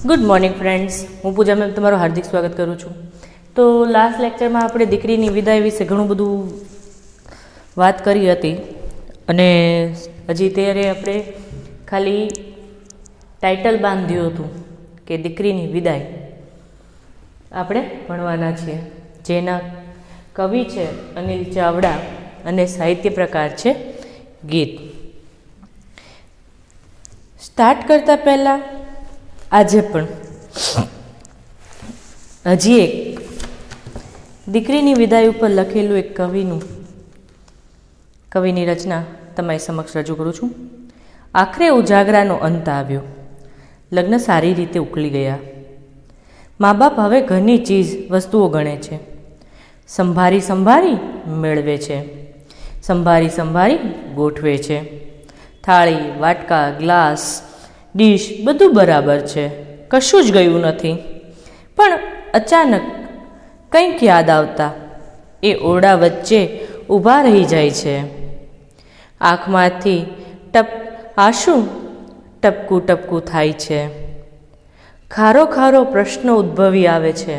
Good morning friends, હું પૂજા ma'am તમારું હાર્દિક સ્વાગત કરું છું. તો લાસ્ટ લેક્ચરમાં આપણે દીકરીની વિદાય વિશે ઘણું બધું વાત કરી હતી અને હજી ત્યારે આપણે ખાલી ટાઇટલ બાંધ્યું હતું કે દીકરીની વિદાય આપણે ભણવાના છીએ, જેના કવિ છે અનિલ ચાવડા અને સાહિત્ય પ્રકાર છે ગીત. સ્ટાર્ટ કરતાં પહેલાં આજે પણ હજી એક દીકરીની વિદાય ઉપર લખેલું એક કવિની રચના તમારી સમક્ષ રજૂ કરું છું. આખરે ઉજાગરાનો અંત આવ્યો, લગ્ન સારી રીતે ઉકળી ગયા. મા બાપ હવે ઘરની ચીજ વસ્તુઓ ગણે છે, સંભારી મેળવે છે, સંભારી ગોઠવે છે. થાળી, વાટકા, ગ્લાસ, ડીશ બધું બરાબર છે, કશું જ ગયું નથી. પણ અચાનક કંઈક યાદ આવતા એ ઓરડા વચ્ચે ઊભા રહી જાય છે. આંખમાંથી આંસુ ટપકું થાય છે. ખારો પ્રશ્ન ઉદ્ભવી આવે છે,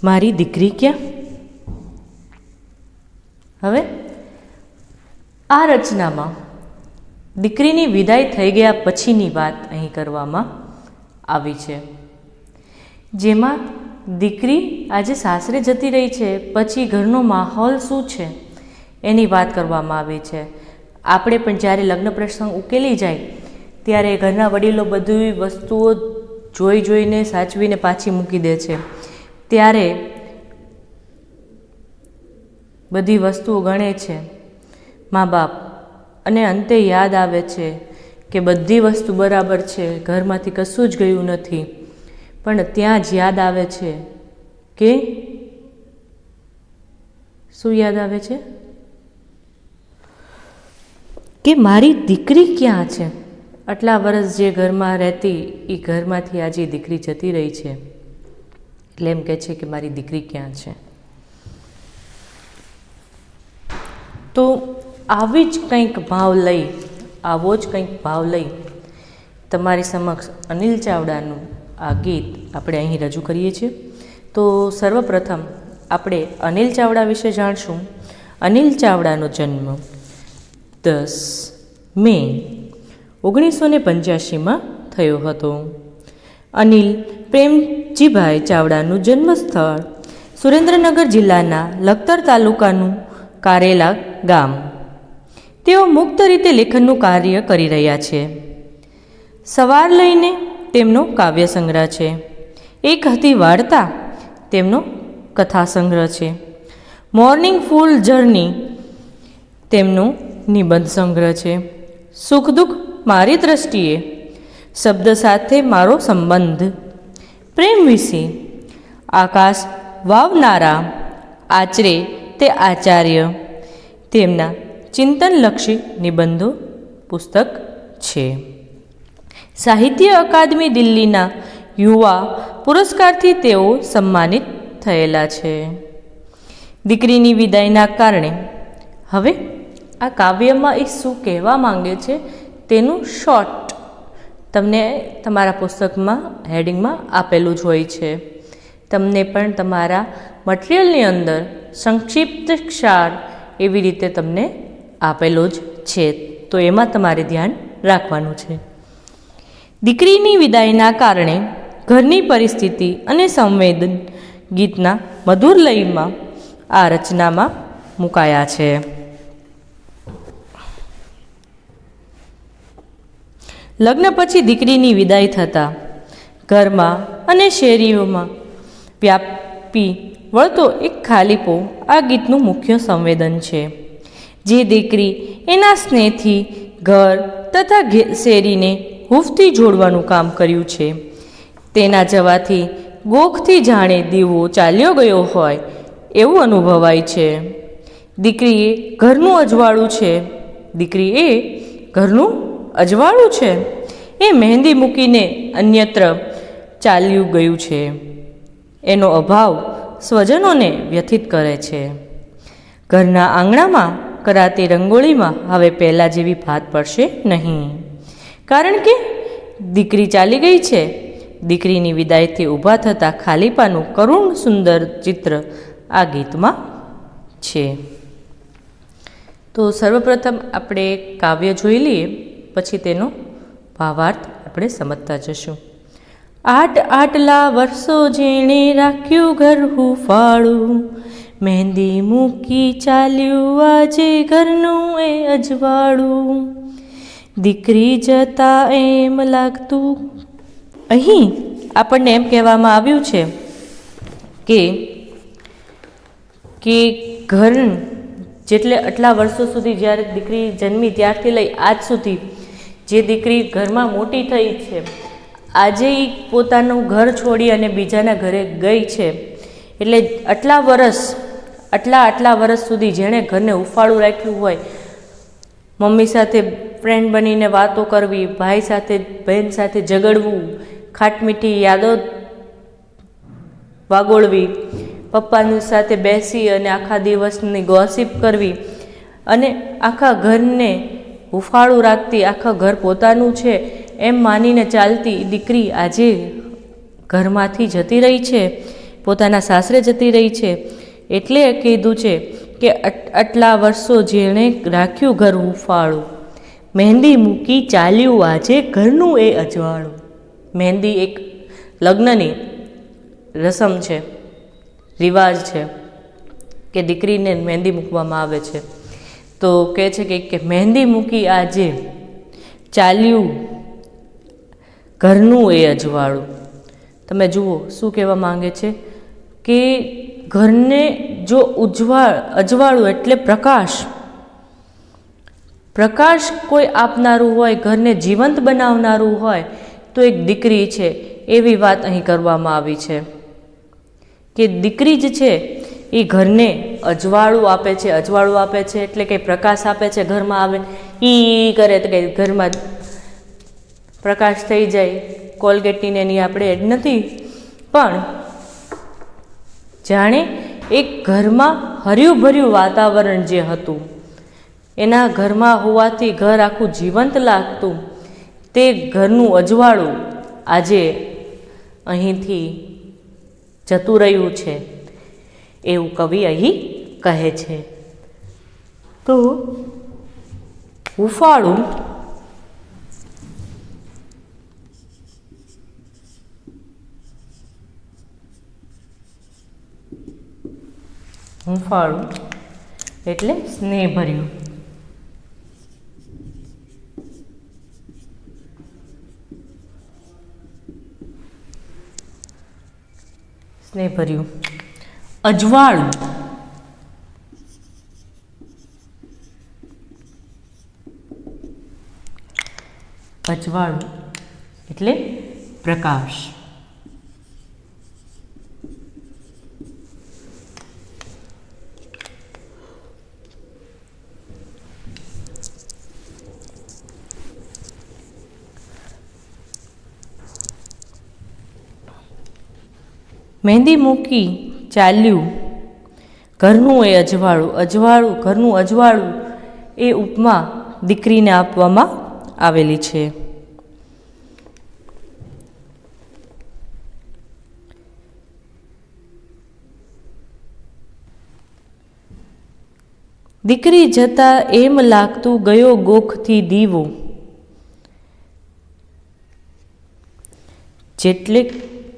મારી દીકરી ક્યાં? હવે આ રચનામાં દીકરીની વિદાય થઈ ગયા પછીની વાત અહીં કરવામાં આવી છે, જેમાં દીકરી આજે સાસરે જતી રહી છે પછી ઘરનો માહોલ શું છે એની વાત કરવામાં આવી છે. આપણે પણ જ્યારે લગ્ન પ્રસંગ ઉકેલી જાય ત્યારે ઘરના વડીલો બધી વસ્તુઓ જોઈને સાચવીને પાછી મૂકી દે છે. ત્યારે બધી વસ્તુઓ ગણે છે મા બાપ, અને અંતે યાદ આવે છે કે બધી વસ્તુ બરાબર છે, ઘરમાંથી કશું જ ગયું નથી. પણ ત્યાં જ યાદ આવે છે કે શું યાદ આવે છે કે મારી દીકરી ક્યાં છે? આટલા વર્ષ જે ઘરમાં રહેતી એ ઘરમાંથી આજે દીકરી જતી રહી છે, એટલે એમ કહે છે કે મારી દીકરી ક્યાં છે. તો આવો જ કંઈક ભાવ લઈ તમારી સમક્ષ અનિલ ચાવડાનું આ ગીત આપણે અહીં રજૂ કરીએ છીએ. તો સર્વપ્રથમ આપણે અનિલ ચાવડા વિશે જાણશું. અનિલ ચાવડાનો જન્મ 10 મે 1985 થયો હતો. અનિલ પ્રેમજીભાઈ ચાવડાનું જન્મસ્થળ સુરેન્દ્રનગર જિલ્લાના લખતર તાલુકાનું કારેલા ગામ. તેઓ મુક્ત રીતે લેખનનું કાર્ય કરી રહ્યા છે. સવાર લઈને તેમનો કાવ્ય સંગ્રહ છે. એક હતી વાર્તા તેમનો કથા સંગ્રહ છે. મોર્નિંગ ફૂલ જર્ની તેમનો નિબંધ સંગ્રહ છે. સુખ દુઃખ મારી દ્રષ્ટિએ, શબ્દ સાથે મારો સંબંધ, પ્રેમ વિશે, આકાશ વાવનારા, આચરે તે આચાર્ય તેમના ચિંતનલક્ષી નિબંધો પુસ્તક છે. સાહિત્ય અકાદમી દિલ્હીના યુવા પુરસ્કારથી તેઓ સન્માનિત થયેલા છે. દીકરીની વિદાયના કારણે હવે આ કાવ્યમાં એ શું કહેવા માંગે છે તેનું શોર્ટ તમને તમારા પુસ્તકમાં હેડિંગમાં આપેલું જ હોય છે. તમને પણ તમારા મટિરિયલની અંદર સંક્ષિપ્ત ક્ષાર એવી રીતે તમને આપેલો જ છે, તો એમાં તમારે ધ્યાન રાખવાનું છે. દીકરીની વિદાયના કારણે ઘરની પરિસ્થિતિ અને સંવેદન ગીતના મધુર લયમાં આ રચનામાં મુકાયા છે. લગ્ન પછી દીકરીની વિદાય થતાં ઘરમાં અને શેરીઓમાં વ્યાપી વળતો એક ખાલીપો આ ગીતનું મુખ્ય સંવેદન છે. જે દીકરી એના સ્નેહથી ઘર તથા શેરીને હૂંફથી જોડવાનું કામ કર્યું છે, તેના જવાથી ગોખથી જાણે દીવો ચાલ્યો ગયો હોય એવું અનુભવાય છે. દીકરી એ ઘરનું અજવાળું છે. એ મહેંદી મૂકીને અન્યત્ર ચાલ્યું ગયું છે. એનો અભાવ સ્વજનોને વ્યથિત કરે છે. ઘરના આંગણામાં કરાતી રંગોળીમાં હવે પહેલાં જેવી ભાત પડશે નહીં, કારણ કે દીકરી ચાલી ગઈ છે. દીકરીની વિદાયથી ઊભા થતાં ખાલીપાનું કરુણ સુંદર ચિત્ર આ ગીતમાં છે. તો સર્વપ્રથમ આપણે કાવ્ય જોઈ લઈએ, પછી તેનો ભાવાર્થ આપણે સમજતા જશું. આટલા વર્ષો જેણે રાખ્યું ઘર હુંફાળું, મહેંદી મૂકી ચાલ્યું આજે ઘરનું એ અજવાળું. દીકરી જતા એમ લાગતું, અહીં આપણને એમ કહેવામાં આવ્યું છે કે ઘર જેટલે આટલા વર્ષો સુધી જ્યારે દીકરી જન્મી ત્યારથી લઈ આજ સુધી જે દીકરી ઘરમાં મોટી થઈ છે, આજે એ પોતાનું ઘર છોડી અને બીજાના ઘરે ગઈ છે. એટલે આટલા વર્ષ સુધી જેણે ઘરને હુંફાળું રાખ્યું હોય, મમ્મી સાથે ફ્રેન્ડ બનીને વાતો કરવી, ભાઈ સાથે બહેન સાથે ઝઘડવું, ખાટમીઠી યાદો વાગોળવી, પપ્પાની સાથે બેસી અને આખા દિવસની ગોસિપ કરવી અને આખા ઘરને હુંફાળું રાખતી, આખા ઘર પોતાનું છે એમ માનીને ચાલતી દીકરી આજે ઘરમાંથી જતી રહી છે, પોતાના સાસરે જતી રહી છે. એટલે કીધું છે કે આટલા વર્ષો જેણે રાખ્યું ઘર હુંફાળું, મહેંદી મૂકી ચાલ્યું આજે ઘરનું એ અજવાળું. મહેંદી એક લગ્નની રસમ છે, રિવાજ છે કે દીકરીને મહેંદી મૂકવામાં આવે છે. તો કહે છે કે મહેંદી મૂકી આજે ચાલ્યું ઘરનું એ અજવાળું. તમે જુઓ શું કહેવા માંગે છે કે ઘરને જો અજવાળું એટલે પ્રકાશ કોઈ આપનારું હોય, ઘરને જીવંત બનાવનારું હોય તો એક દીકરી છે, એવી વાત અહીં કરવામાં આવી છે કે દીકરી જ છે એ ઘરને અજવાળું આપે છે. અજવાળું આપે છે એટલે કે પ્રકાશ આપે છે. ઘરમાં આવે ઈ કરે તો કંઈ ઘરમાં પ્રકાશ થઈ જાય. કોલગેટની એની આપણે એડ નથી, પણ જાણે એક ઘરમાં હર્યું ભર્યું વાતાવરણ જે હતું, એના ઘરમાં હોવાથી ઘર આખું જીવંત લાગતું, તે ઘરનું અજવાળું આજે અહીંથી જતું રહ્યું છે, એવું કવિ અહીં કહે છે. તો હુંફાળું એટલે સ્નેહભર્યું. અજવાળું એટલે પ્રકાશ. મહેંદી મૂકી ચાલ્યું ઘરનું એ અજવાળું. ઘરનું અજવાળું એ ઉપમા દીકરીને આપવામાં આવેલી છે. દીકરી જતા એમ લાગતું ગયો ગોખથી દીવો,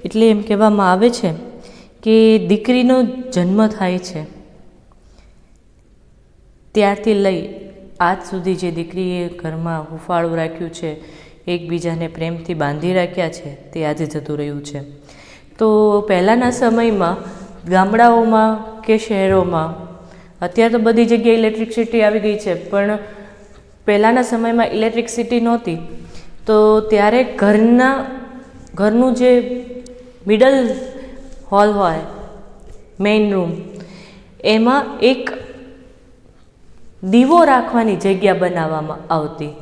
એટલે એમ કહેવામાં આવે છે કે દીકરીનો જન્મ થાય છે ત્યારથી લઈ આજ સુધી જે દીકરીએ ઘરમાં હુંફાળું રાખ્યું છે, એકબીજાને પ્રેમથી બાંધી રાખ્યા છે, તે આજે જતું રહ્યું છે. તો પહેલાંના સમયમાં ગામડાઓમાં કે શહેરોમાં, અત્યારે તો બધી જગ્યાએ ઇલેક્ટ્રિસિટી આવી ગઈ છે, પણ પહેલાંના સમયમાં ઇલેક્ટ્રિસિટી નહોતી. તો ત્યારે ઘરનું જે મિડલ હોલ હોય, મેઇન રૂમ, એમાં એક દીવો રાખવાની જગ્યા બનાવવામાં આવતી,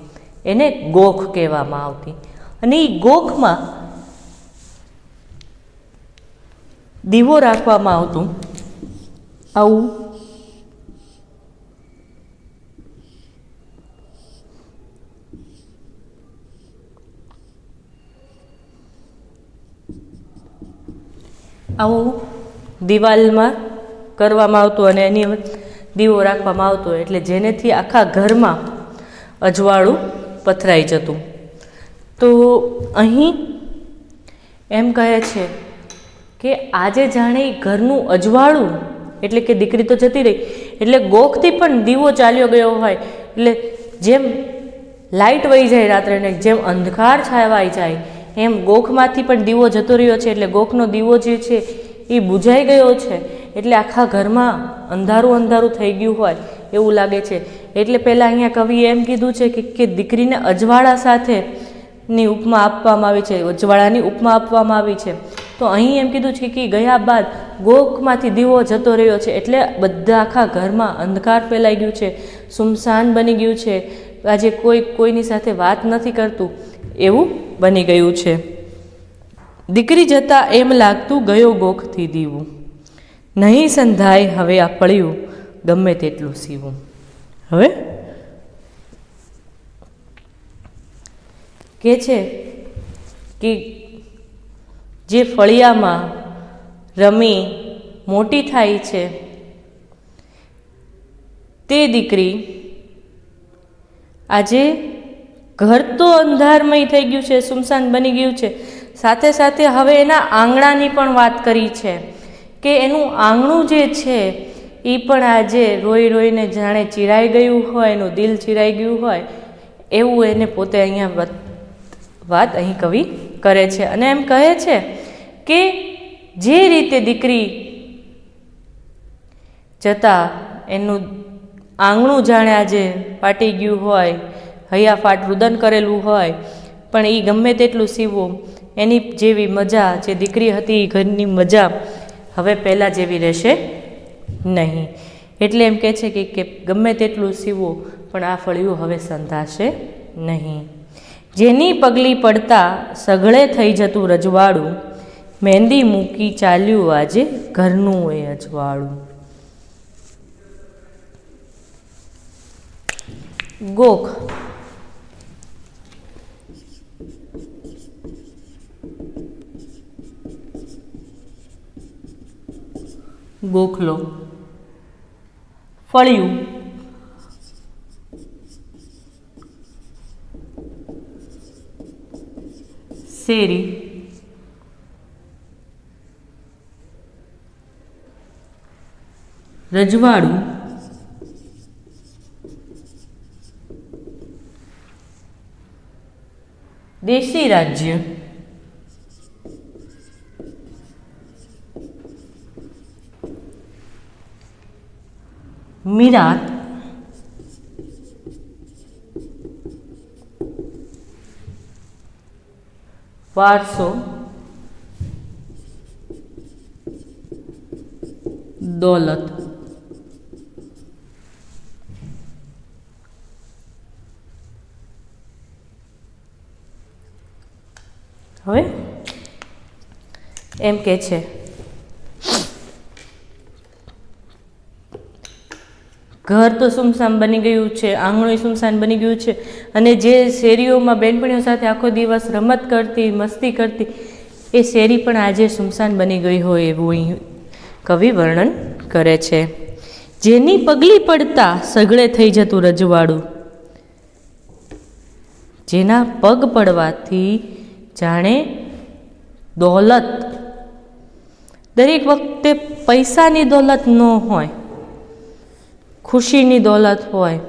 એને ગોખ કહેવામાં આવતી. અને એ ગોખમાં દીવો રાખવામાં આવતું આવું. આવું દિવાલમાં કરવામાં આવતું અને એની દીવો રાખવામાં આવતો, એટલે જેનેથી આખા ઘરમાં અજવાળું પથરાઈ જતું. તો અહીં એમ કહે છે કે આજે જાણે ઘરનું અજવાળું, એટલે કે દીકરી તો જતી રહી, એટલે ગોખથી પણ દીવો ચાલ્યો ગયો હોય, એટલે જેમ લાઇટ વહી જાય રાત્રે ને જેમ અંધકાર છાવાઈ જાય એમ ગોખમાંથી પણ દીવો જતો રહ્યો છે. એટલે ગોખનો દીવો જે છે એ બુઝાઈ ગયો છે, એટલે આખા ઘરમાં અંધારું અંધારું થઈ ગયું હોય એવું લાગે છે. એટલે પહેલાં અહીંયા કવિએ એમ કીધું છે કે દીકરીને અજવાળા સાથે ની ઉપમા આપવામાં આવી છે, અજવાળાની ઉપમા આપવામાં આવી છે. તો અહીં એમ કીધું છે કે ગયા બાદ ગોખમાંથી દીવો જતો રહ્યો છે, એટલે બધા આખા ઘરમાં અંધકાર ફેલાઈ ગયું છે, સુમસાન બની ગયું છે, આજે કોઈની સાથે વાત નથી કરતું એવું બની ગયું છે. દીકરી જતાં એમ લાગતું ગયો ગોખથી દીવું, નહીં સંધાય હવે આ પડ્યું ગમે તેટલું સીવું. હવે કે છે કે જે ફળિયામાં રમી મોટી થાય છે તે દીકરી આજે ઘર તો અંધારમય થઈ ગયું છે, સુમસાન બની ગયું છે, સાથે સાથે હવે એના આંગણાની પણ વાત કરી છે કે એનું આંગણું જે છે એ પણ આજે રોઈ રોઈને જાણે ચીરાઈ ગયું હોય, એનું દિલ ચીરાઈ ગયું હોય એવું એને પોતે અહીંયા વાત અહીં કવિ કરે છે. અને એમ કહે છે કે જે રીતે દીકરી જતાં એનું આંગણું જાણે આજે ફાટી ગયું હોય, હૈયાફાટ રુદન કરેલું હોય, પણ એ ગમે તેટલું સીવું, એની જેવી મજા જે દીકરી હતી એ ઘરની મજા હવે પહેલાં જેવી રહેશે નહીં. એટલે એમ કહે છે કે ગમે તેટલું સીવું પણ આ ફળિયું હવે સંધાશે નહીં. જેની પગલી પડતા સઘળે થઈ જતું રજવાડું, મહેંદી મૂકી ચાલ્યું આજે ઘરનું એ અજવાળું. ગોખ ગોખલો, ફળિયું, શેરી, રજવાડું, દેશી રાજ્ય, મીરાત, વારસો, દોલત. હવે એમ કે છે ઘર તો સુમસાન બની ગયું છે, આંગણું સુમસાન બની ગયું છે, અને જે શેરીઓમાં બેનપણીઓ સાથે આખો દિવસ રમત કરતી, મસ્તી કરતી, એ શેરી પણ આજે સુમસાન બની ગઈ હોય એવું અહીં કવિ વર્ણન કરે છે. જેની પગલી પડતા સઘળે થઈ જતું રજવાડું, જેના પગ પડવાથી જાણે દોલત, દરેક વખતે પૈસાની દોલત ન હોય, ખુશીની દોલત હોય,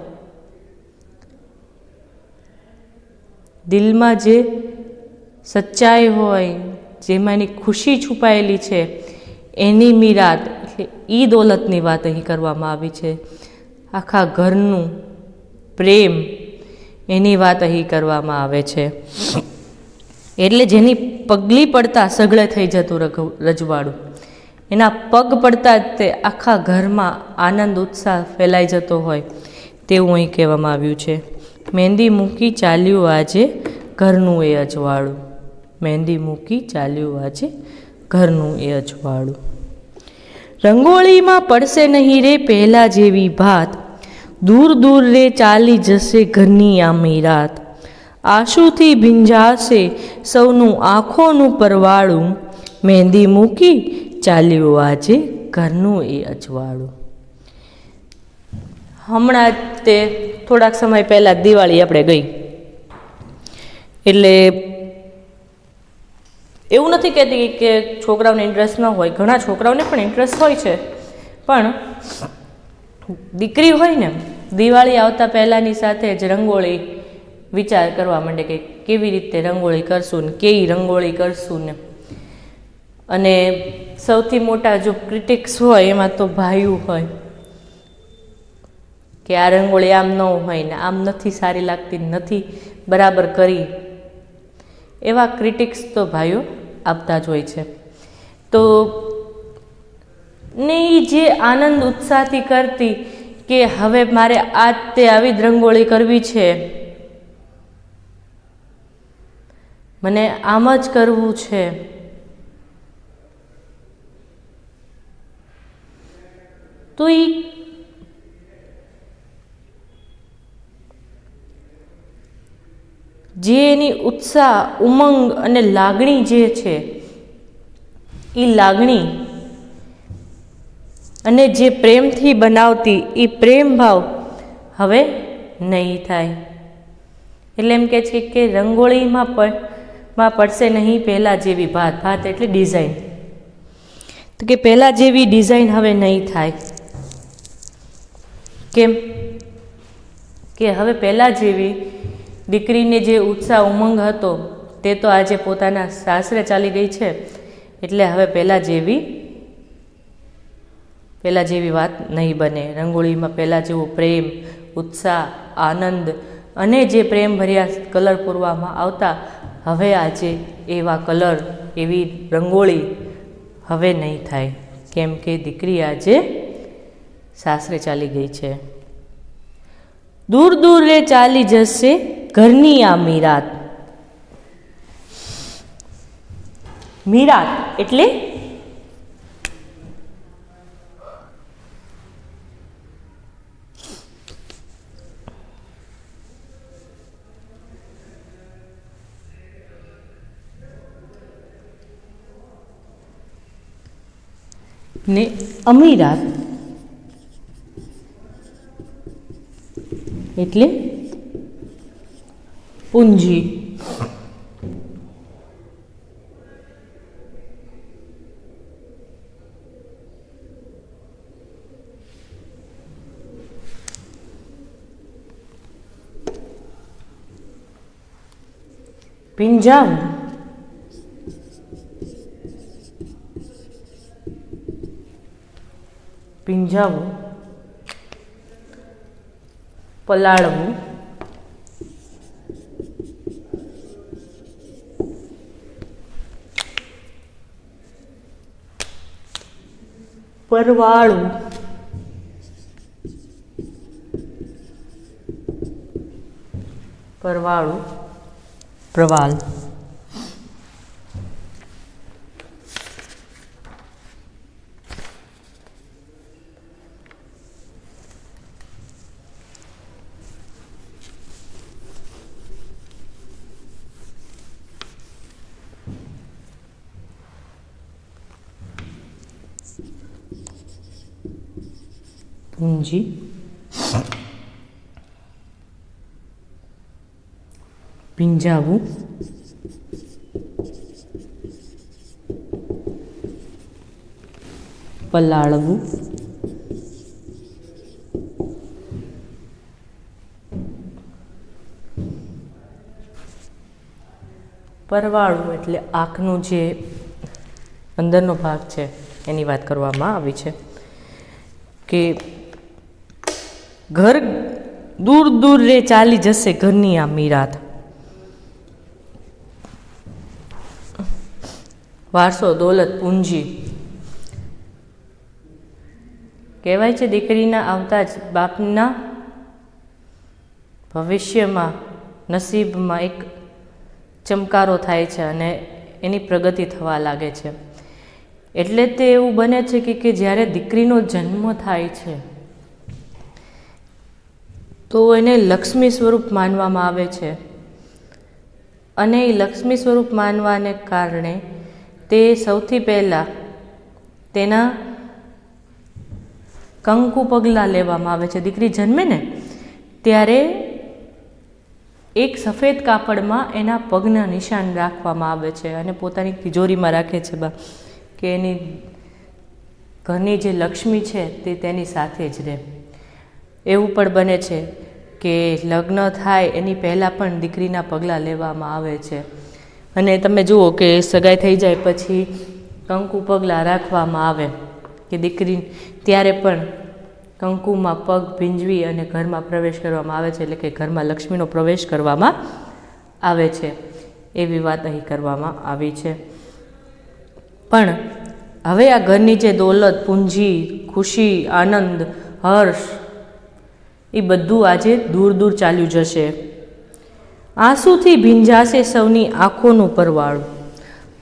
દિલમાં જે સચ્ચાઈ હોય, જેમાં એની ખુશી છુપાયેલી છે એની મીરાત, એટલે એ દોલતની વાત અહીં કરવામાં આવી છે. આખા ઘરનું પ્રેમ એની વાત અહીં કરવામાં આવે છે. એટલે જેની પગલી પડતા સઘળે થઈ જતું રજવાડું, એના પગ પડતા જ તે આખા ઘરમાં આનંદ ઉત્સાહ ફેલાઈ જતો હોય તેવું અહીં કહેવામાં આવ્યું છે. મહેંદી મૂકી ચાલ્યું આજે ઘરનું એ અજવાળું, મહેંદી મૂકી ચાલ્યું આજે ઘરનું એ અજવાળું. રંગોળીમાં પડશે નહીં રે પહેલાં જેવી ભાત, દૂર દૂર રે ચાલી જશે ઘરની આમી રાત. આંસુથી ભીંજાશે સૌનું આંખોનું પરવાળું, મહેંદી મૂકી ચાલ્યું આજે ઘરનું એ અજવાળું. હમણાં તે થોડાક સમય પહેલાં દિવાળી આપણે ગઈ, એટલે એવું નથી કહેતી કે છોકરાઓને ઇન્ટરેસ્ટ ન હોય, ઘણા છોકરાઓને પણ ઇન્ટરેસ્ટ હોય છે, પણ દીકરી હોય ને દિવાળી આવતા પહેલાંની સાથે જ રંગોળી વિચાર કરવા માંડે કે કેવી રીતે રંગોળી કરશું ને કેવી રંગોળી કરશું ને. અને સૌથી મોટા જો ક્રિટિક્સ હોય એમાં તો ભાઈઓ હોય કે આ રંગોળી આમ ન હોય ને આમ નથી સારી લાગતી, નથી બરાબર કરી, એવા ક્રિટિક્સ તો ભાઈઓ આપતા જ હોય છે. તો ને એ જે આનંદ ઉત્સાહથી કરતી કે હવે મારે આ તે આવી જ રંગોળી કરવી છે, મને આમ જ કરવું છે, તો એ જે એની ઉત્સાહ, ઉમંગ અને લાગણી જે છે, એ લાગણી અને જે પ્રેમથી બનાવતી એ પ્રેમ ભાવ હવે નહીં થાય. એટલે એમ કહે છે કે રંગોળીમાં પડશે નહીં પહેલાં જેવી ભાત. ભાત એટલે ડિઝાઇન, તો કે પહેલાં જેવી ડિઝાઇન હવે નહીં થાય. કેમ કે હવે પહેલાં જેવી દીકરીને જે ઉત્સાહ ઉમંગ હતો તે તો આજે પોતાના સાસરે ચાલી ગઈ છે, એટલે હવે પહેલાં જેવી વાત નહીં બને. રંગોળીમાં પહેલાં જેવો પ્રેમ, ઉત્સાહ, આનંદ અને જે પ્રેમ ભર્યા કલર પૂરવામાં આવતા, હવે આજે એવા કલર, એવી રંગોળી હવે નહીં થાય. કેમ કે દીકરી આજે સાસરે ચાલી ગઈ છે. દૂર દૂર રે ચાલી જશે ઘરની આ મીરાત. મીરાત એટલે ને અમીરાત એટલે પૂંજી. પિંજાબ પીંજાવું, પલાળવું, પરવાળું, પરવાળું, પ્રવાલ. પૂંજી, પીંજાવું, પલાળવું, પરવાળવું એટલે આંખનું જે અંદરનો ભાગ છે એની વાત કરવામાં આવી છે કે ઘર દૂર દૂર રે ચાલી જશે ઘરની આ મીરાત. વારસો, દોલત, પૂંજી. કહેવાય છે દીકરીના આવતા જ બાપના ભવિષ્યમાં, નસીબમાં એક ચમકારો થાય છે અને એની પ્રગતિ થવા લાગે છે. એટલે તે એવું બને છે કે જ્યારે દીકરીનો જન્મ થાય છે તો એને લક્ષ્મી સ્વરૂપ માનવામાં આવે છે, અને એ લક્ષ્મી સ્વરૂપ માનવાને કારણે તે સૌથી પહેલાં તેના કંકુ પગલાં લેવામાં આવે છે. દીકરી જન્મે ને ત્યારે એક સફેદ કાપડમાં એના પગના નિશાન રાખવામાં આવે છે અને પોતાની તિજોરીમાં રાખે છે બા, કે એની ઘરની જે લક્ષ્મી છે તે તેની સાથે જ રહે. એવું પણ બને છે કે લગ્ન થાય એની પહેલાં પણ દીકરીના પગલાં લેવામાં આવે છે. અને તમે જુઓ કે સગાઈ થઈ જાય પછી કંકુ પગલાં રાખવામાં આવે કે દીકરી ત્યારે પણ કંકુમાં પગ ભીંજવી અને ઘરમાં પ્રવેશ કરવામાં આવે છે, એટલે કે ઘરમાં લક્ષ્મીનો પ્રવેશ કરવામાં આવે છે. એવી વાત અહીં કરવામાં આવી છે. પણ હવે આ ઘરની જે દોલત, પૂંજી, ખુશી, આનંદ, હર્ષ એ બધું આજે દૂર દૂર ચાલ્યું જશે. આંસુથી ભીંજાશે સૌની આંખોનું પરવાળું.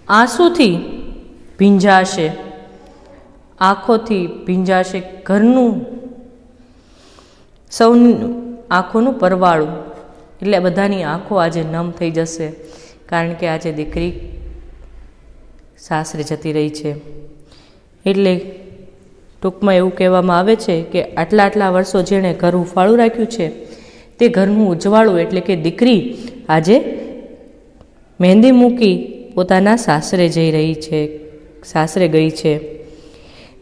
આંસુથી ભીંજાશે, આંખોથી ભીંજાશે ઘરનું સૌની આંખોનું પરવાળું. એટલે બધાની આંખો આજે નમ થઈ જશે, કારણ કે આજે દીકરી સાસરે જતી રહી છે. એટલે ટૂંકમાં એવું કહેવામાં આવે છે કે આટલા વર્ષો જેણે ઘર ઉફાળું રાખ્યું છે તે ઘરનું ઉજવાળું, એટલે કે દીકરી આજે મહેંદી મૂકી પોતાના સાસરે જઈ રહી છે, સાસરે ગઈ છે.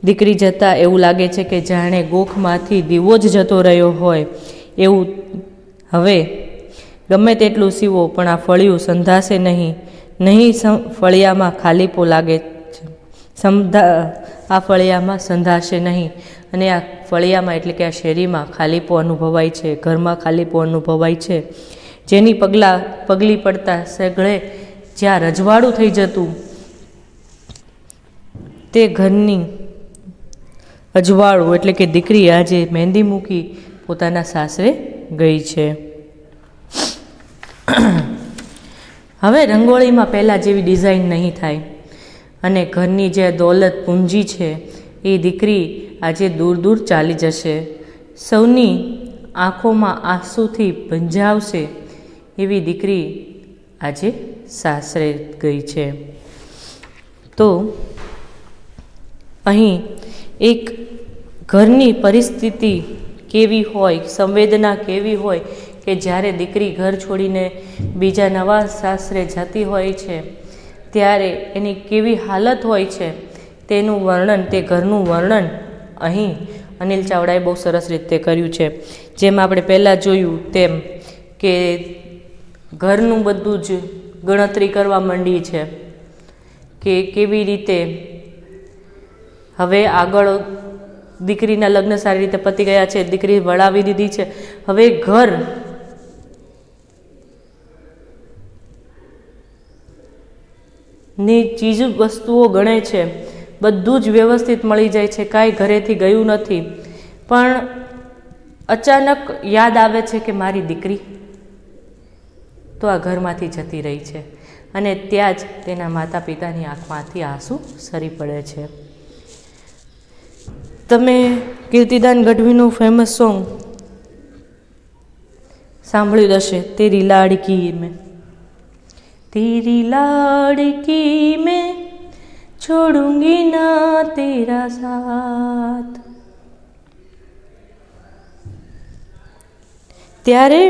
દીકરી જતાં એવું લાગે છે કે જાણે ગોખમાંથી દીવો જ જતો રહ્યો હોય એવું. હવે ગમે તેટલું સીવો પણ આ ફળિયું સંધાશે નહીં. ફળિયામાં ખાલીપો લાગે છે. આ ફળિયામાં સંધાશે નહીં. અને આ ફળિયામાં એટલે કે આ શેરીમાં ખાલીપો અનુભવાય છે, ઘરમાં ખાલીપો અનુભવાય છે. જેની પગલી પડતા સગળે જ્યાં રજવાડું થઈ જતું તે ઘરની અજવાળું, એટલે કે દીકરી આજે મહેંદી મૂકી પોતાના સાસરે ગઈ છે. હવે રંગોળીમાં પહેલાં જેવી ડિઝાઇન નહીં થાય અને ઘરની જે દોલત પૂંજી છે એ દીકરી આજે દૂર દૂર ચાલી જશે. સૌની આંખોમાં આંસુથી ભંજાવશે એવી દીકરી આજે સાસરે ગઈ છે. તો અહીં એક ઘરની પરિસ્થિતિ કેવી હોય, સંવેદના કેવી હોય કે જ્યારે દીકરી ઘર છોડીને બીજા નવા સાસરે જતી હોય છે ત્યારે એની કેવી હાલત હોય છે તેનું વર્ણન, તે ઘરનું વર્ણન અહીં અનિલ ચાવડાએ બહુ સરસ રીતે કર્યું છે. જેમ આપણે પહેલાં જોયું તેમ કે ઘરનું બધું જ ગણતરી કરવા માંડી છે કે કેવી રીતે હવે આગળ દીકરીના લગ્ન સારી રીતે પતી ગયા છે, દીકરી વળાવી દીધી છે. હવે ઘર ની ચીજ વસ્તુઓ ગણે છે, બધું જ વ્યવસ્થિત મળી જાય છે, કાંઈ ઘરેથી ગયું નથી. પણ અચાનક યાદ આવે છે કે મારી દીકરી તો આ ઘરમાંથી જતી રહી છે અને ત્યાં જ તેના માતા પિતાની આંખમાંથી આંસુ સરી પડે છે. તમે કીર્તિદાન ગઢવીનું ફેમસ સોંગ સાંભળ્યું હશે, તેરી લાડકી મેં, तेरी लाड़की मैं छोड़ूंगी ना तेरा साथ. ત્યારે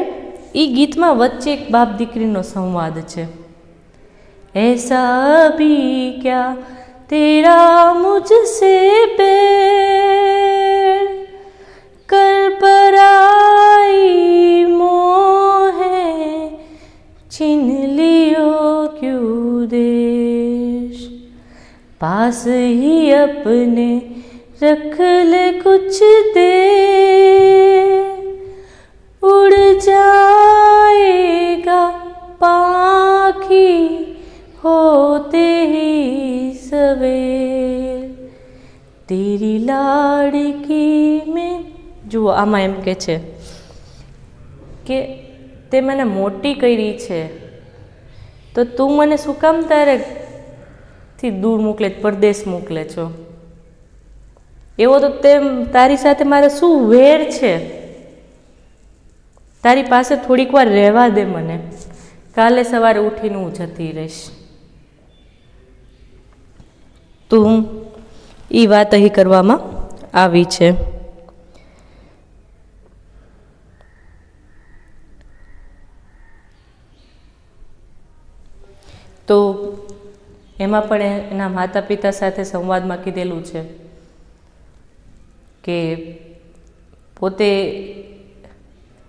એ ગીતમાં વચ્ચે એક બાપ દીકરીનો સંવાદ છે. ऐसा भी क्या तेरा मुझसे प्यार कर पराई मोह छीन लियो क्यों देश, पास ही अपने रख ले कुछ देर, उड़ जाएगा पाखी होते ही सवेर, तेरी लाड़की में. જુઓ આમાં એમ કે છે કે તે મને મોટી કરી છે તો તું મને શું કામ તારેથી દૂર મોકલે, પરદેશ મોકલે છો? એવો તો તેમ તારી સાથે મારે શું વેર છે? તારી પાસે થોડીક વાર રહેવા દે મને, કાલે સવારે ઉઠીને હું જતી રહીશ. તું એ વાત અહીં કરવામાં આવી છે. તો એમાં પણ એના માતા પિતા સાથે સંવાદમાં કીધેલું છે કે પોતે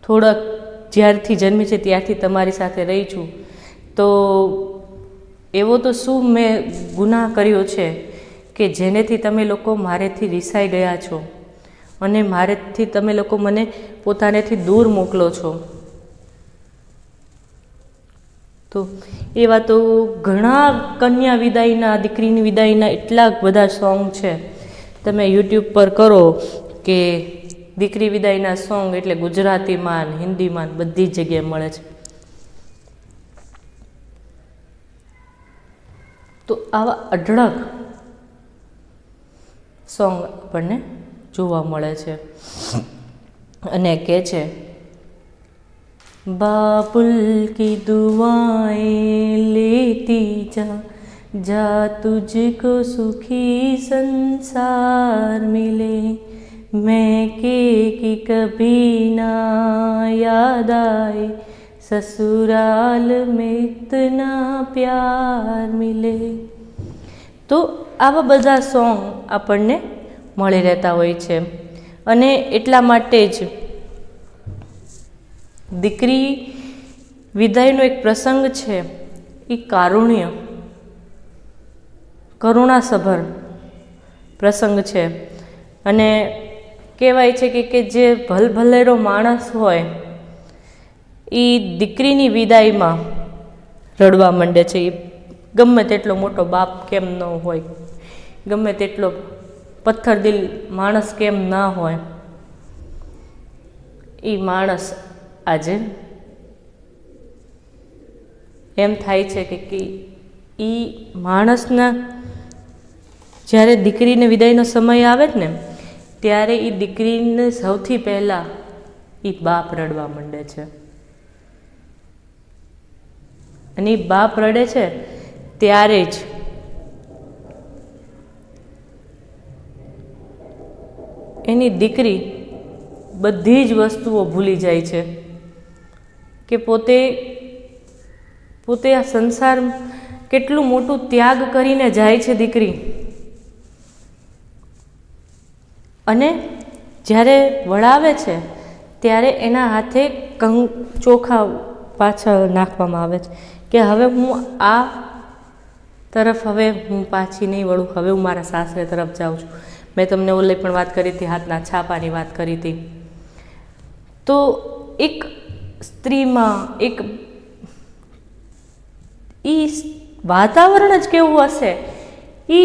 થોડાક જ્યારથી જન્મી છે ત્યારથી તમારી સાથે રહી છું, તો એવો તો શું મેં ગુનાહ કર્યો છે કે જેનેથી તમે લોકો મારેથી રિસાઈ ગયા છો અને મારેથી તમે લોકો મને પોતાનેથી દૂર મોકલો છો. તો એવા તો ઘણા કન્યા વિદાયના, દીકરીની વિદાયના એટલા બધા સોંગ છે. તમે યુટ્યુબ પર કરો કે દીકરી વિદાયના સોંગ, એટલે ગુજરાતીમાં, હિન્દીમાં બધી જ જગ્યાએ મળે છે. તો આવા અઢળક સોંગ આપણને જોવા મળે છે. અને કહે છે, बाबुल की दुआएं लेती जा, जा तुझको सुखी संसार मिले, मैं की कभी ना याद आए, ससुराल में इतना प्यार मिले. તો આવા બધા સોંગ આપણને મળી રહેતા હોય છે. અને એટલા માટે જ દીકરી વિદાયનો એક પ્રસંગ છે, એ કરુણાસભર પ્રસંગ છે. અને કહેવાય છે કે જે ભલભલેરો માણસ હોય એ દીકરીની વિદાયમાં રડવા માંડે છે. એ ગમે તેટલો મોટો બાપ કેમ ન હોય, ગમે તેટલો પથ્થરદિલ માણસ કેમ ના હોય, એ માણસ આજે એમ થાય છે કે એ માણસના જ્યારે દીકરીને વિદાયનો સમય આવે ને ત્યારે એ દીકરીને સૌથી પહેલાં એ બાપ રડવા માંડે છે. અને એ બાપ રડે છે ત્યારે જ એની દીકરી બધી જ વસ્તુઓ ભૂલી જાય છે કે પોતે આ સંસાર કેટલું મોટું ત્યાગ કરીને જાય છે દીકરી. અને જ્યારે વળાવે છે ત્યારે એના હાથે ચોખા પાછળ નાખવામાં આવે છે કે હવે હું આ તરફ હવે હું પાછી નહીં વળું, હવે હું મારા સાસરે તરફ જાઉં છું. મેં તમને ઓલે પણ વાત કરી હતી, હાથના છાપાની વાત કરી હતી. તો એક સ્ત્રીમાં એક વાતાવરણ જ કેવું હશે, એ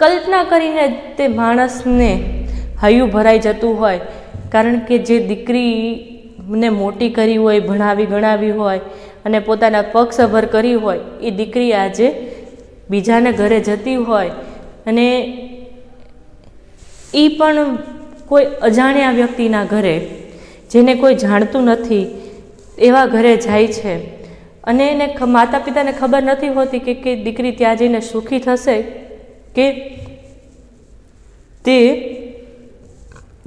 કલ્પના કરીને તે માણસને હૈયું ભરાઈ જતું હોય. કારણ કે જે દીકરીને મોટી કરી હોય, ભણાવી ગણાવી હોય અને પોતાના પક્ષભર કરી હોય, એ દીકરી આજે બીજાને ઘરે જતી હોય અને એ પણ કોઈ અજાણ્યા વ્યક્તિના ઘરે, જેને કોઈ જાણતું નથી એવા ઘરે જાય છે. અને એને માતા પિતાને ખબર નથી હોતી કે દીકરી ત્યાં જઈને સુખી થશે કે તે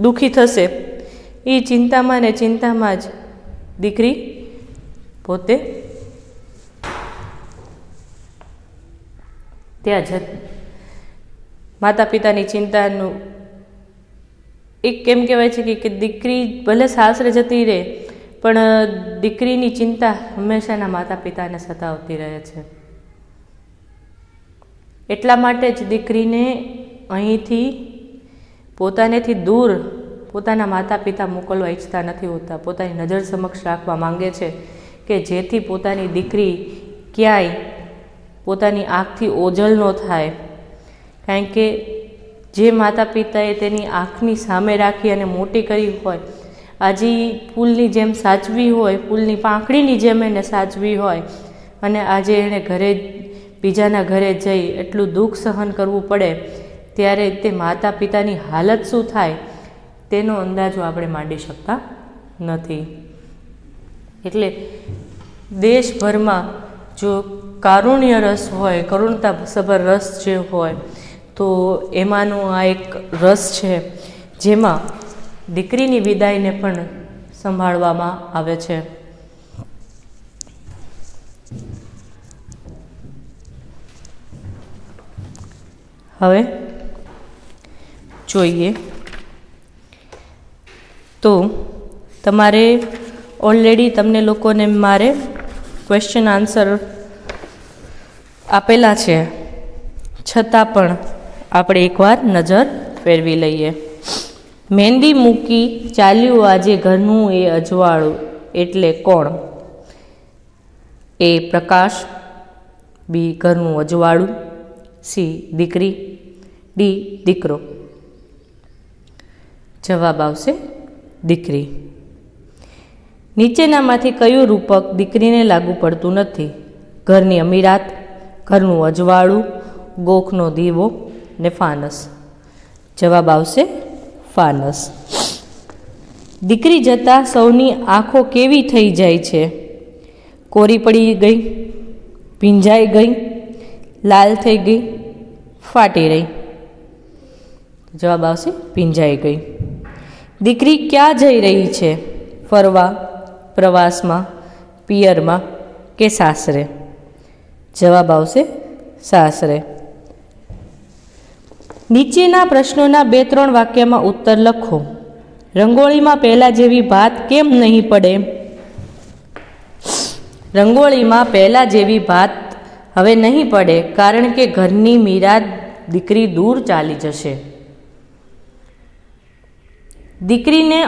દુઃખી થશે. એ ચિંતામાં ને ચિંતામાં જ દીકરી પોતે ત્યાં માતા પિતાની ચિંતાનું એક કેમ કહેવાય છે કે દીકરી ભલે સાસરે જતી રહે પણ દીકરીની ચિંતા હંમેશાના માતા પિતાને સતાવતી રહે છે. એટલા માટે જ દીકરીને અહીંથી પોતાનેથી દૂર પોતાના માતા પિતા મોકલવા ઈચ્છતા નથી હોતા. પોતાની નજર સમક્ષ રાખવા માંગે છે કે જેથી પોતાની દીકરી ક્યાંય પોતાની આંખથી ઓજલ ન થાય. કારણ કે જે માતા પિતાએ તેની આંખની સામે રાખી અને મોટી કરી હોય, આજે ફૂલની જેમ સાચવી હોય, ફૂલની પાંખડીની જેમ એને સાચવી હોય, અને આજે એણે બીજાના ઘરે જઈ એટલું દુઃખ સહન કરવું પડે, ત્યારે તે માતા પિતાની હાલત શું થાય તેનો અંદાજો આપણે માંડી શકતા નથી. એટલે દેશભરમાં જો કારુણ્ય રસ હોય, કરુણતાસભર રસ જે હોય, તો એમાંનો આ એક રસ છે જેમાં દીકરીની વિદાયને પણ સંભાળવામાં આવે છે. હવે જોઈએ તો તમારે ઓલરેડી તમને લોકોને મારે ક્વેશ્ચન આન્સર આપેલા છે, છતાં પણ આપણે એકવાર નજર ફેરવી લઈએ. મહેંદી મૂકી ચાલ્યું આજે ઘરનું એ અજવાળું એટલે કોણ? એ પ્રકાશ, બી ઘરનું અજવાળું, સી દીકરી, ડી દીકરો. જવાબ આવશે દીકરી. નીચેનામાંથી કયું રૂપક દીકરીને લાગુ પડતું નથી? ઘરની અમીરાત, ઘરનું અજવાળું, ગોખનો દીવો ને ફાનસ. જવાબ આવશે ફાનસ. દીકરી જતાં સૌની આંખો કેવી થઈ જાય છે? કોરી પડી ગઈ, ભીંજાઈ ગઈ, લાલ થઈ ગઈ, ફાટી રહી. જવાબ આવશે ભીંજાઈ ગઈ. દીકરી ક્યાં જઈ રહી છે? ફરવા, પ્રવાસમાં, પિયરમાં કે સાસરે? જવાબ આવશે સાસરે. નીચેના પ્રશ્નોના 2-3 વાક્યમાં ઉત્તર લખો. રંગોળીમાં પહેલા જેવી ભાત કેમ નહીં પડે? રંગોળીમાં પહેલા જેવી ભાત હવે નહીં પડે કારણ કે ઘરની મીરાત દીકરી દૂર ચાલી જશે. દીકરીને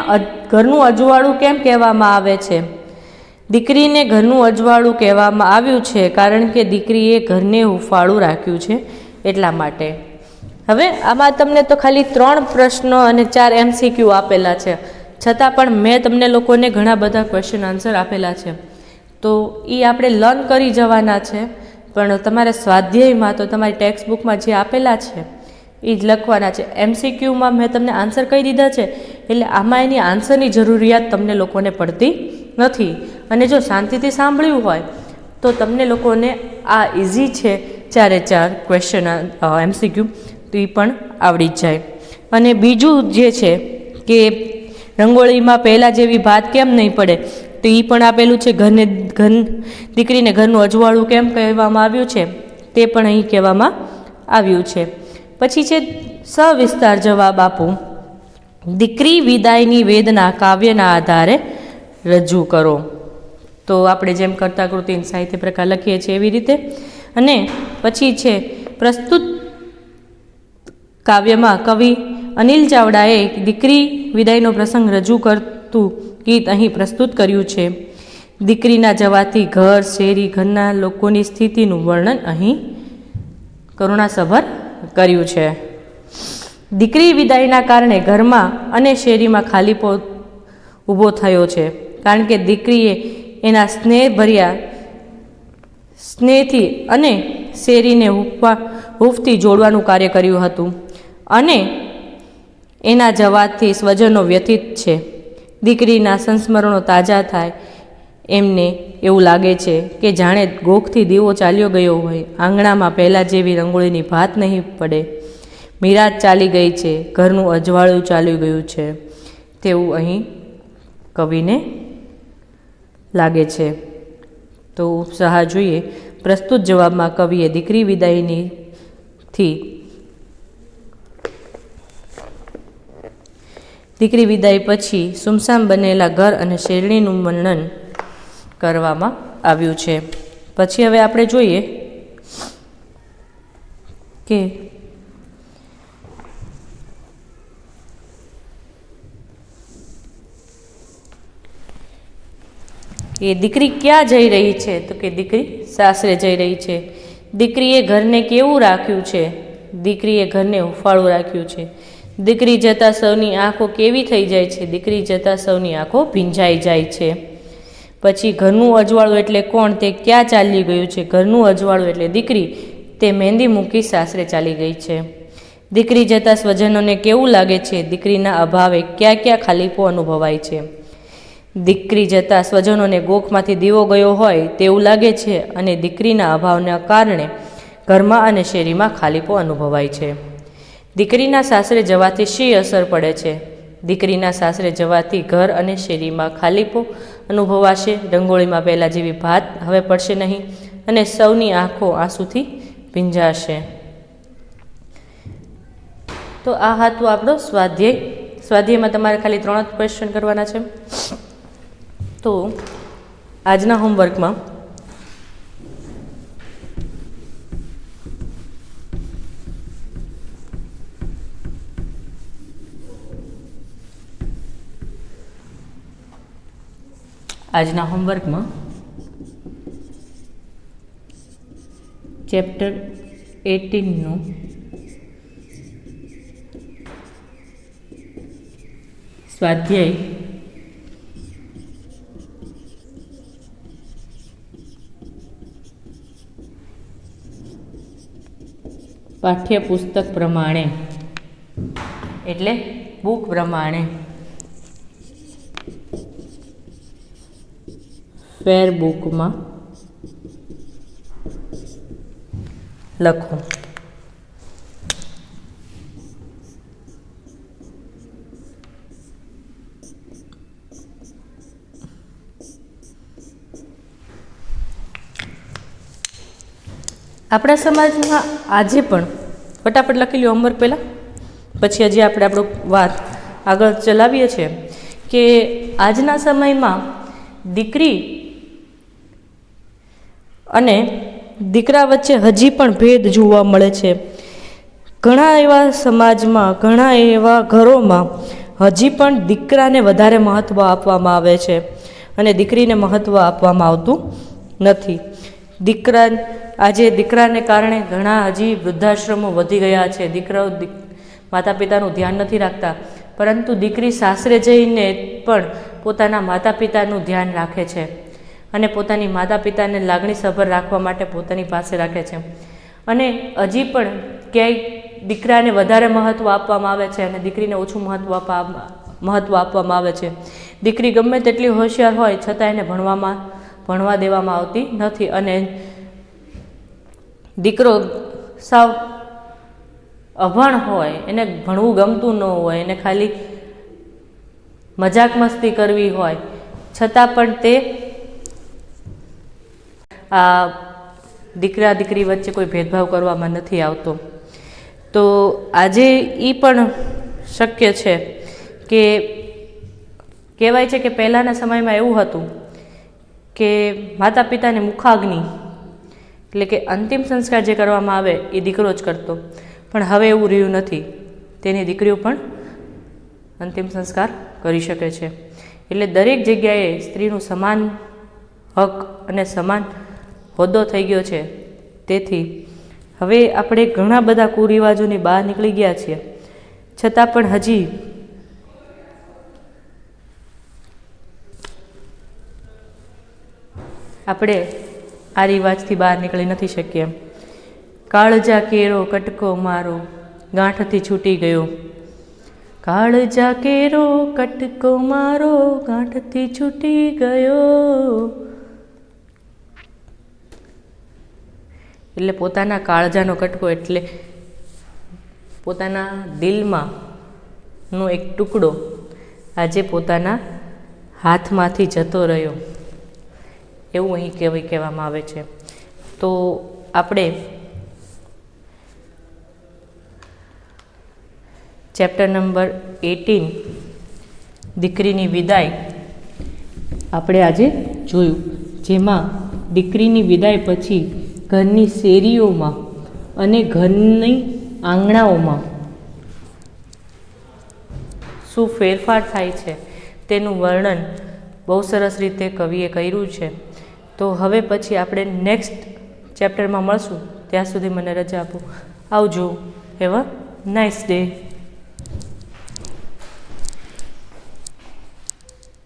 ઘરનું અજવાળું કેમ કહેવામાં આવે છે? દીકરીને ઘરનું અજવાળું કહેવામાં આવ્યું છે કારણ કે દીકરીએ ઘરને હુંફાળું રાખ્યું છે એટલા માટે. હવે આમાં તમને તો ખાલી 3 પ્રશ્નો અને 4 MCQ આપેલા છે, છતાં પણ મેં તમને લોકોને ઘણા બધા ક્વેશ્ચન આન્સર આપેલા છે. તો એ આપણે લર્ન કરી જવાના છે, પણ તમારે સ્વાધ્યાયમાં તો તમારી ટેક્સ્ટ બુકમાં જે આપેલા છે એ જ લખવાના છે. MCQમાં મેં તમને આન્સર કહી દીધા છે, એટલે આમાં એની આન્સરની જરૂરિયાત તમને લોકોને પડતી નથી. અને જો શાંતિથી સાંભળ્યું હોય તો તમને લોકોને આ ઇઝી છે 4 ક્વેશ્ચન MCQ, તો એ પણ આવડી જ જાય. અને બીજું જે છે કે રંગોળીમાં પહેલાં જેવી ભાત કેમ નહીં પડે, તો એ પણ આપેલું છે. દીકરીને ઘરનું અજવાળું કેમ કહેવામાં આવ્યું છે તે પણ અહીં કહેવામાં આવ્યું છે. પછી છે સવિસ્તાર જવાબ આપું. દીકરી વિદાયની વેદના કાવ્યના આધારે રજૂ કરો. તો આપણે જેમ કર્તા કૃતિ સાહિત્ય પ્રકાર લખીએ છીએ એવી રીતે. અને પછી છે પ્રસ્તુત કાવ્યમાં કવિ અનિલ ચાવડાએ દીકરી વિદાયનો પ્રસંગ રજૂ કરતું ગીત અહીં પ્રસ્તુત કર્યું છે. દીકરીના જવાથી ઘર, શેરી, ઘરના લોકોની સ્થિતિનું વર્ણન અહીં કરુણાસભર કર્યું છે. દીકરી વિદાયના કારણે ઘરમાં અને શેરીમાં ખાલીપો ઊભો થયો છે, કારણ કે દીકરીએ એના સ્નેહથી અને શેરીને હૂંફથી જોડવાનું કાર્ય કર્યું હતું, અને એના જવાથી સ્વજનો વ્યથિત છે. દીકરીના સંસ્મરણો તાજા થાય એમને એવું લાગે છે કે જાણે ગોખથી દીવો ચાલ્યો ગયો હોય. આંગણામાં પહેલાં જેવી રંગોળીની ભાત નહીં પડે. મીરાત ચાલી ગઈ છે, ઘરનું અજવાળું ચાલી ગયું છે તેવું અહીં કવિને લાગે છે. તો ઉપસહાર જોઈએ. પ્રસ્તુત જવાબમાં કવિએ દીકરી વિદાય પછી સુમસામ બનેલા ઘર અને શેરણીનું વર્ણન કરવામાં આવ્યું છે. પછી હવે આપણે જોઈએ કે એ દીકરી ક્યાં જઈ રહી છે, તો કે દીકરી સાસરે જઈ રહી છે. દીકરીએ ઘરને કેવું રાખ્યું છે? દીકરીએ ઘરને હુંફાળું રાખ્યું છે. દીકરી જતાં સૌની આંખો કેવી થઈ જાય છે? દીકરી જતાં સૌની આંખો ભીંજાઈ જાય છે. પછી ઘરનું અજવાળું એટલે કોણ? તે ક્યાં ચાલી ગયું છે? ઘરનું અજવાળું એટલે દીકરી, તે મહેંદી મૂકી સાસરે ચાલી ગઈ છે. દીકરી જતાં સ્વજનોને કેવું લાગે છે? દીકરીના અભાવે ક્યાં ખાલીપો અનુભવાય છે. દીકરી જતાં સ્વજનોને ગોખમાંથી દીવો ગયો હોય તેવું લાગે છે, અને દીકરીના અભાવના કારણે ઘરમાં અને શેરીમાં ખાલીપો અનુભવાય છે. દીકરીના સાસરે જવાથી શી અસર પડે છે? દીકરીના સાસરે જવાથી ઘર અને શેરીમાં ખાલીપો અનુભવાશે. રંગોળીમાં પહેલાં જેવી ભાત હવે પડશે નહીં અને સૌની આંખો આંસુથી ભીંજાશે. તો આ હતું આપણો સ્વાધ્યાય. સ્વાધ્યાયમાં તમારે ખાલી 3 જ ક્વેશ્ચન કરવાના છે. તો આજના હોમવર્કમાં ચેપ્ટર 18નું સ્વાધ્યાય પાઠ્યપુસ્તક પ્રમાણે એટલે બુક પ્રમાણે ફેર બુકમાં લખો. આપણા સમાજમાં આજે પણ ફટાફટ લખી લો હોમવર્ક પહેલાં, પછી હજી આપણે આપણો વાત આગળ ચલાવીએ છીએ કે આજના સમયમાં દીકરી અને દીકરા વચ્ચે હજી પણ ભેદ જોવા મળે છે. ઘણા એવા સમાજમાં, ઘણા એવા ઘરોમાં હજી પણ દીકરાને વધારે મહત્ત્વ આપવામાં આવે છે અને દીકરીને મહત્ત્વ આપવામાં આવતું નથી. આજે દીકરાને કારણે ઘણા હજી વૃદ્ધાશ્રમો વધી ગયા છે. દીકરાઓ માતા પિતાનું ધ્યાન નથી રાખતા, પરંતુ દીકરી સાસરે જઈને પણ પોતાના માતા પિતાનું ધ્યાન રાખે છે અને પોતાની માતા પિતાને લાગણીસભર રાખવા માટે પોતાની પાસે રાખે છે. અને હજી પણ ક્યાંય દીકરાને વધારે મહત્ત્વ આપવામાં આવે છે અને દીકરીને ઓછું મહત્ત્વ આપવામાં આવે છે. દીકરી ગમે તેટલી હોશિયાર હોય છતાં એને ભણવા દેવામાં આવતી નથી અને દીકરો સાવ અભણ હોય, એને ભણવું ગમતું ન હોય, એને ખાલી મજાક મસ્તી કરવી હોય, છતાં પણ તે આ દીકરા દીકરી વચ્ચે કોઈ ભેદભાવ કરવામાં નથી આવતો. તો આજે એ પણ શક્ય છે કે કહેવાય છે કે પહેલાંના સમયમાં એવું હતું કે માતા પિતાની મુખાગ્નિ એટલે કે અંતિમ સંસ્કાર જે કરવામાં આવે એ દીકરો જ કરતો, પણ હવે એવું રહ્યું નથી. તેની દીકરીઓ પણ અંતિમ સંસ્કાર કરી શકે છે. એટલે દરેક જગ્યાએ સ્ત્રીનું સમાન હક અને સમાન હોદ્દો થઈ ગયો છે. તેથી હવે આપણે ઘણા બધા કુરિવાજોની બહાર નીકળી ગયા છીએ, છતાં પણ હજી આપણે આ રિવાજથી બહાર નીકળી નથી શકીએ. કાળજા કેરો કટકો મારો ગાંઠથી છૂટી ગયો. કાળજા કેરો કટકો મારો ગાંઠથી છૂટી ગયો. એટલે પોતાના કાળજાનો કટકો એટલે પોતાના દિલમાં નો એક ટુકડો આજે પોતાના હાથમાંથી જતો રહ્યો, એવું અહીં કહેવામાં આવે છે. તો આપણે ચેપ્ટર નંબર 18 દીકરીની વિદાય આપણે આજે જોયું, જેમાં દીકરીની વિદાય પછી ઘરની શેરીઓમાં અને ઘરની આંગણાઓમાં શું ફેરફાર થાય છે તેનું વર્ણન બહુ સરસ રીતે કવિએ કર્યું છે. તો હવે પછી આપણે નેક્સ્ટ ચેપ્ટરમાં મળશું. ત્યાં સુધી મને રજા આપો. આવજો. Have a nice day.